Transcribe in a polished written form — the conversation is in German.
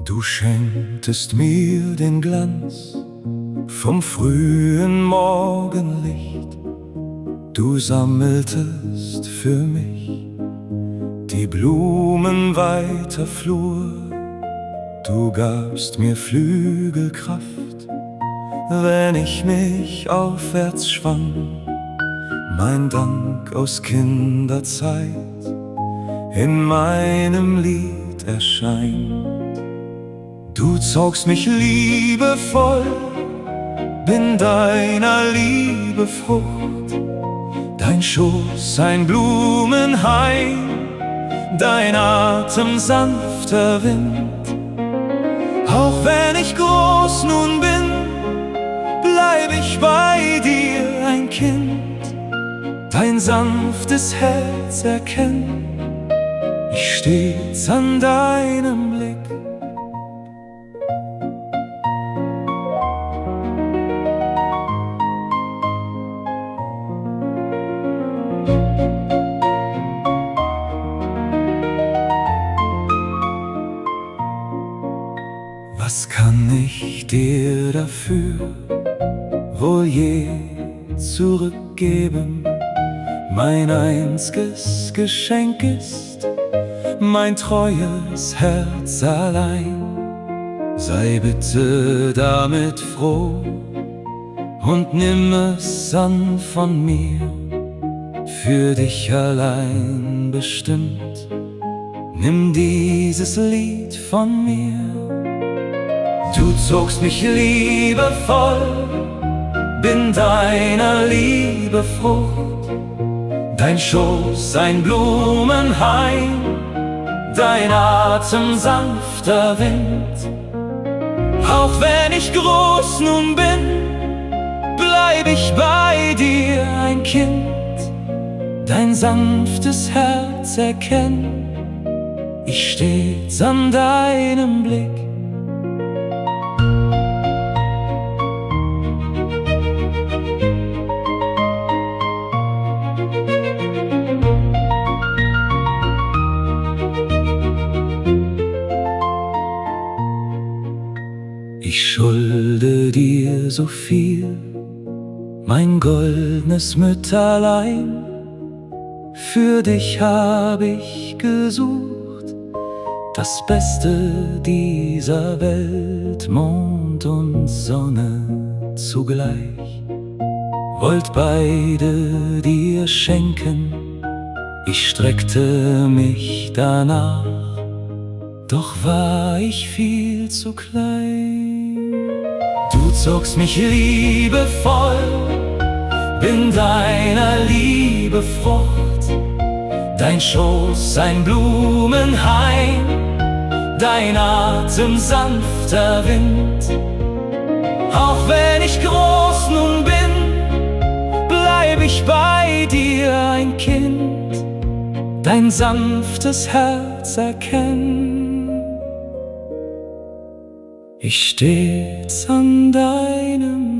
Du schenktest mir den Glanz vom frühen Morgenlicht. Du sammeltest für mich die Blumen weiter Flur. Du gabst mir Flügelkraft, wenn ich mich aufwärts schwang. Mein Dank aus Kinderzeit in meinem Lied erscheint. Du zogst mich liebevoll, bin deiner Liebe Frucht. Dein Schoß ein Blumenhain, dein Atem sanfter Wind. Auch wenn ich groß nun bin, bleib ich bei dir ein Kind. Dein sanftes Herz erkennt ich stets an deinem Blick. Was kann ich dir dafür wohl je zurückgeben? Mein einziges Geschenk ist mein treues Herz allein. Sei bitte damit froh und nimm es an von mir, für dich allein bestimmt. Nimm dieses Lied von mir. Du zogst mich liebevoll, bin deiner Liebe Frucht. Dein Schoß ein Blumenhain, dein Atem sanfter Wind. Auch wenn ich groß nun bin, bleib ich bei dir ein Kind. Dein sanftes Herz erkennt ich stets an deinem Blick. Ich schulde dir so viel, mein goldnes Mütterlein. Für dich hab ich gesucht, das Beste dieser Welt, Mond und Sonne zugleich. Wollt beide dir schenken, ich streckte mich danach, doch war ich viel zu klein. Du zogst mich liebevoll, bin deiner Liebe Frucht. Dein Schoß ein Blumenhain, dein Atem sanfter Wind. Auch wenn ich groß nun bin, bleib ich bei dir ein Kind. Dein sanftes Herz erkennt ich stets an deinem